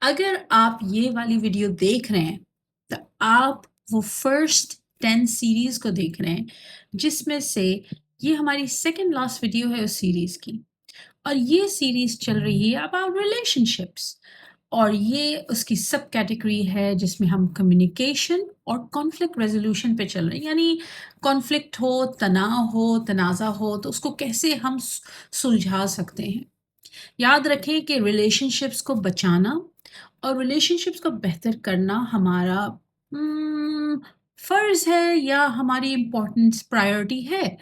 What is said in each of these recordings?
अगर आप ये वाली वीडियो देख रहे हैं, तो आप वो फर्स्ट 10 सीरीज़ को देख रहे हैं, जिसमें से ये हमारी सेकंड लास्ट वीडियो है उस सीरीज़ की। और ये सीरीज़ चल रही है अबाउट रिलेशनशिप्स, और ये उसकी सब कैटेगरी है जिसमें हम कम्युनिकेशन और कॉन्फ्लिक्ट रेज़ोल्यूशन पे चल रहे हैं। यानी कॉन्फ्लिक्ट हो, तनाव हो, तनाज़ा हो, तो उसको कैसे हम सुलझा सकते हैं। याद रखें कि रिलेशनशिप्स को बचाना और रिलेशनशिप्स को बेहतर करना हमारा फ़र्ज़ है या हमारी इम्पोर्टेंस प्रायोरिटी है।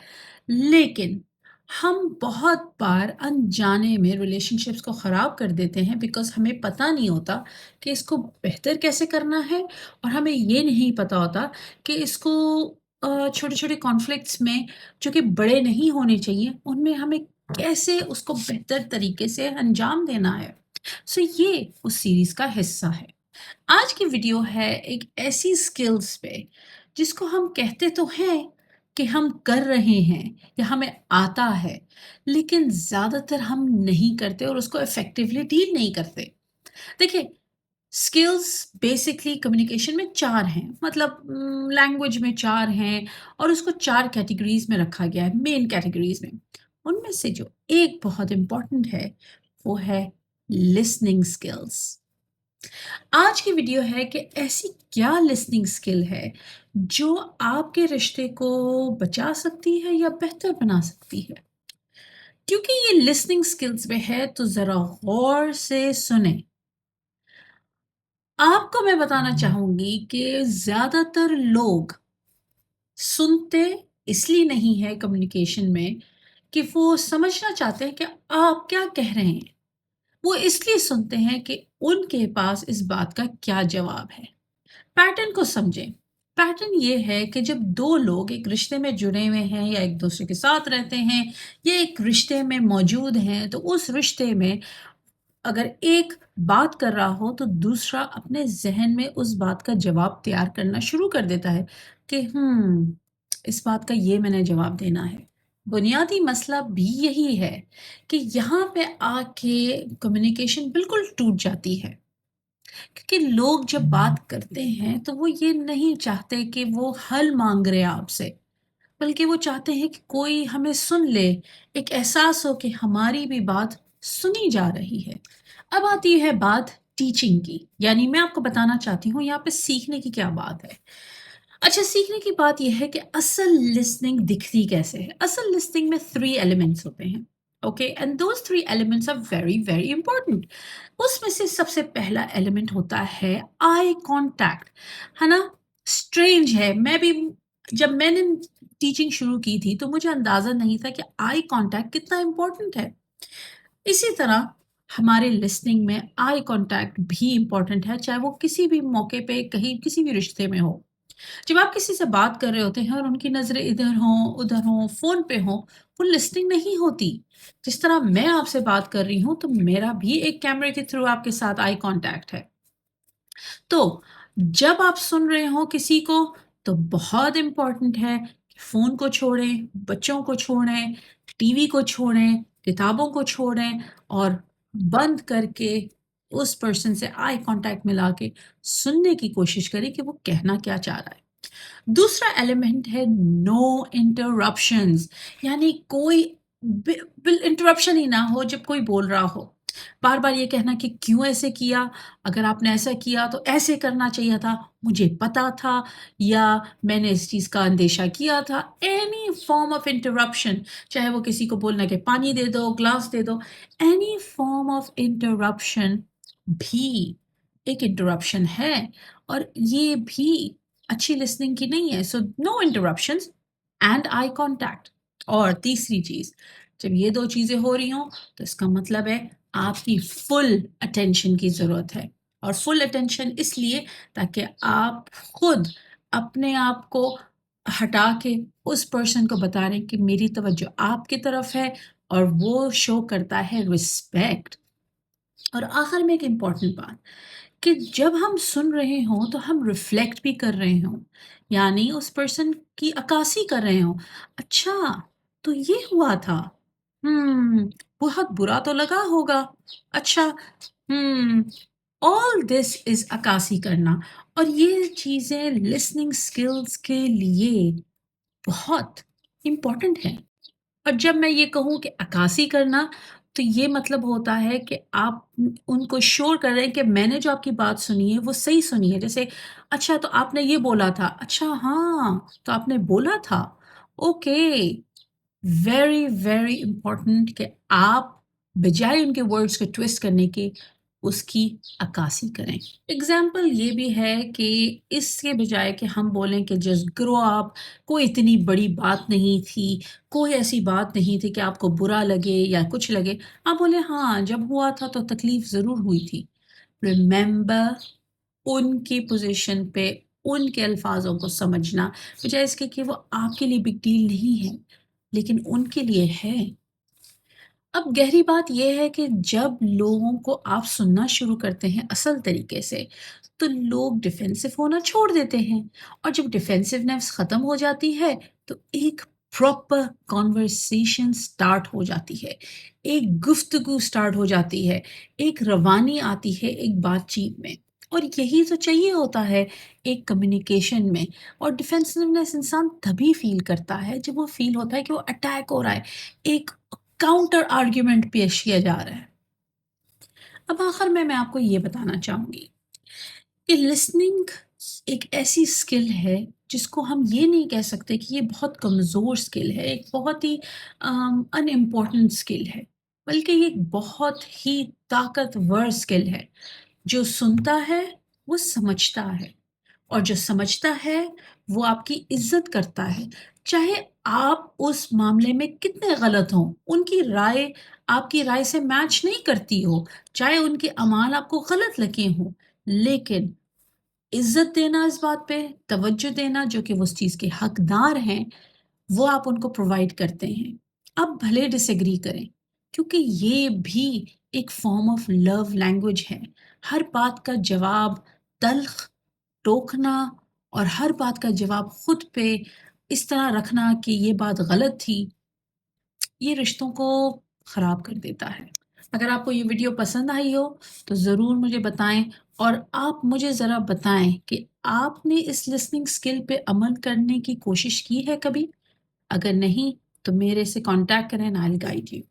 लेकिन हम बहुत बार अनजाने में रिलेशनशिप्स को ख़राब कर देते हैं बिकॉज़ हमें पता नहीं होता कि इसको बेहतर कैसे करना है, और हमें ये नहीं पता होता कि इसको छोटे-छोटे कॉन्फ्लिक्ट्स में, जो कि बड़े नहीं होने चाहिए, उनमें हमें कैसे उसको बेहतर तरीके से अंजाम देना है। सो ये उस सीरीज़ का हिस्सा है। आज की वीडियो है एक ऐसी स्किल्स पे जिसको हम कहते तो हैं कि हम कर रहे हैं या हमें आता है, लेकिन ज़्यादातर हम नहीं करते और उसको इफ़ेक्टिवली डील नहीं करते। देखिए, स्किल्स बेसिकली कम्युनिकेशन में 4 हैं, मतलब लैंग्वेज में 4 हैं, और उसको 4 कैटेगरीज़ में रखा गया है, मेन कैटेगरीज़ में। उनमें से जो एक बहुत इम्पोर्टेंट है, वो है लिसनिंग स्किल्स। आज की वीडियो है कि ऐसी क्या लिसनिंग स्किल है जो आपके रिश्ते को बचा सकती है या बेहतर बना सकती है। क्योंकि ये लिसनिंग स्किल्स में है, तो ज़रा गौर से सुने। आपको मैं बताना चाहूँगी कि ज़्यादातर लोग सुनते इसलिए नहीं है कम्युनिकेशन में कि वो समझना चाहते हैं कि आप क्या कह रहे हैं। वो इसलिए सुनते हैं कि उनके पास इस बात का क्या जवाब है। पैटर्न को समझें। पैटर्न ये है कि जब 2 लोग एक रिश्ते में जुड़े हुए हैं या एक-दूसरे के साथ रहते हैं या एक रिश्ते में मौजूद हैं, तो उस रिश्ते में अगर एक बात कर रहा हो, तो दूसरा अपने ज़हन में उस बात का जवाब तैयार करना शुरू कर देता है कि इस बात का ये मैंने जवाब देना है। बुनियादी मसला भी यही है कि यहाँ पे आके कम्युनिकेशन बिल्कुल टूट जाती है। क्योंकि लोग जब बात करते हैं, तो वो ये नहीं चाहते कि वो हल माँग रहे हैं आपसे, बल्कि वो चाहते हैं कि कोई हमें सुन ले, एक एहसास हो कि हमारी भी बात सुनी जा रही है। अब आती है बात टीचिंग की, यानी मैं आपको बताना चाहती हूँ यहाँ पे सीखने की क्या बात है। अच्छा, सीखने की बात ये है कि असल लिसनिंग दिखती कैसे है? असल लिसनिंग में 3 एलिमेंट्स होते हैं, okay? And those 3 elements are very, very important. उसमें से सबसे पहला एलिमेंट होता है आई कॉन्टैक्ट, है ना? स्ट्रेंज है, मैं भी जब मैंने टीचिंग शुरू की थी, तो मुझे अंदाज़ा नहीं था कि आई कॉन्टैक्ट कितना इम्पोर्टेंट है। इसी तरह हमारे लिसनिंग में आई कॉन्टैक्ट भी इम्पोर्टेंट है, चाहे वो किसी भी मौके पे, कहीं किसी भी रिश्ते में हो। जब आप किसी से बात कर रहे होते हैं और उनकी नज़रें उधर हों, फ़ोन पे हों, वो लिसनिंग नहीं होती। जिस तरह मैं आपसे बात कर रही हूँ, तो मेरा भी एक कैमरे के थ्रू आपके साथ आई कॉन्टैक्ट है। तो जब आप सुन रहे हो किसी को, तो बहुत इम्पोर्टेंट है कि फ़ोन को छोड़ें, बच्चों को छोड़ें, टीवी को छोड़ें, किताबों को छोड़ें, और बंद करके उस पर्सन से आई कॉन्टैक्ट मिला के सुनने की कोशिश करें कि वो कहना क्या चाह रहा है। दूसरा एलिमेंट है नो इंटरप्शंस, यानी कोई इंटरप्शन ही ना हो जब कोई बोल रहा हो। बार बार ये कहना कि क्यों ऐसे किया, अगर आपने ऐसा किया तो ऐसे करना चाहिए था, मुझे पता था, या मैंने इस चीज़ का अंदेशा किया था। एनी फॉर्म ऑफ इंटरप्शन, चाहे वो किसी को बोलना कि पानी दे दो, ग्लास दे दो, एनी फॉर्म ऑफ इंटरप्शन भी एक इंटरप्शन है, और ये भी अच्छी लिसनिंग की नहीं है। So no interruptions and eye contact. और तीसरी चीज़, जब ये 2 चीज़ें हो रही हों, तो इसका मतलब है आपकी फुल अटेंशन की ज़रूरत है। और फुल अटेंशन इसलिए ताकि आप खुद अपने आप को हटा के उस पर्सन को बता रहे हैं कि मेरी तवज्जो आपकी तरफ है, और वो शो करता है रिस्पेक्ट। और आखिर में एक इम्पॉर्टेंट बात, कि जब हम सुन रहे हों, तो हम रिफ्लेक्ट भी कर रहे हों, यानी उस पर्सन की अक्कासी कर रहे हों। अच्छा, तो ये हुआ था, बहुत बुरा तो लगा होगा। अच्छा, हम्म, ऑल दिस इज़ अक्कासी करना, और ये चीज़ें लिसनिंग स्किल्स के लिए बहुत इम्पोर्टेंट हैं। और जब मैं ये कहूँ कि अक्कासी करना, तो ये मतलब होता है कि आप उनको श्योर कर रहे हैं कि मैंने जो आपकी बात सुनी है, वो सही सुनी है। जैसे, अच्छा तो आपने ये बोला था, अच्छा हाँ, तो आपने बोला था, ओके, वेरी, वेरी इम्पोर्टेंट कि आप बजाय उनके वर्ड्स को ट्विस्ट करने के, उसकी अक्कासी करें। एग्ज़ाम्पल ये भी है कि इसके बजाय कि हम बोलें कि जस्ट ग्रो अप, कोई इतनी बड़ी बात नहीं थी, कोई ऐसी बात नहीं थी कि आपको बुरा लगे या कुछ लगे, आप बोलें हाँ, जब हुआ था तो तकलीफ़ ज़रूर हुई थी। रिमेंबर, उनकी पोज़ीशन पे उनके अल्फ़ाज़ों को समझना, बजाय इसके कि वो आपके लिए बिग डील नहीं है, लेकिन उनके लिए है। अब गहरी बात ये है कि जब लोगों को आप सुनना शुरू करते हैं असल तरीके से, तो लोग डिफेंसिव होना छोड़ देते हैं, और जब डिफेंसिवनेस ख़त्म हो जाती है, तो एक प्रॉपर कॉन्वर्सेशन स्टार्ट हो जाती है, एक गुफ्तगू स्टार्ट हो जाती है, एक रवानी आती है एक बातचीत में, और यही तो चाहिए होता है एक कम्युनिकेशन में। और डिफेंसिवनेस इंसान तभी फ़ील करता है जब वो फ़ील होता है कि वो अटैक हो रहा है, एक काउंटर आर्ग्यूमेंट पेश किया जा रहा है। अब आखिर में मैं आपको ये बताना चाहूँगी कि लिसनिंग एक ऐसी स्किल है जिसको हम ये नहीं कह सकते कि ये बहुत कमज़ोर स्किल है, एक बहुत ही अनइम्पोर्टेंट स्किल है, बल्कि ये एक बहुत ही ताकतवर स्किल है। जो सुनता है, वो समझता है, और जो समझता है, वो आपकी इज़्ज़त करता है। चाहे आप उस मामले में कितने गलत हों, उनकी राय आपकी राय से मैच नहीं करती हो, चाहे उनके अमाल आपको गलत लगे हों, लेकिन इज़्ज़त देना इस बात पे, तवज्जो देना जो कि वो उस चीज़ के हकदार हैं, वो आप उनको प्रोवाइड करते हैं। आप भले डिसएग्री करें, क्योंकि ये भी एक फ़ॉर्म ऑफ लव लैंग्वेज है। हर बात का जवाब तल्ख़, टोकना, और हर बात का जवाब खुद पे इस तरह रखना कि ये बात गलत थी, ये रिश्तों को ख़राब कर देता है। अगर आपको ये वीडियो पसंद आई हो, तो ज़रूर मुझे बताएँ, और आप मुझे ज़रा बताएँ कि आपने इस लिसनिंग स्किल पे अमल करने की कोशिश की है कभी? अगर नहीं, तो मेरे से कॉन्टैक्ट करें and I will guide you.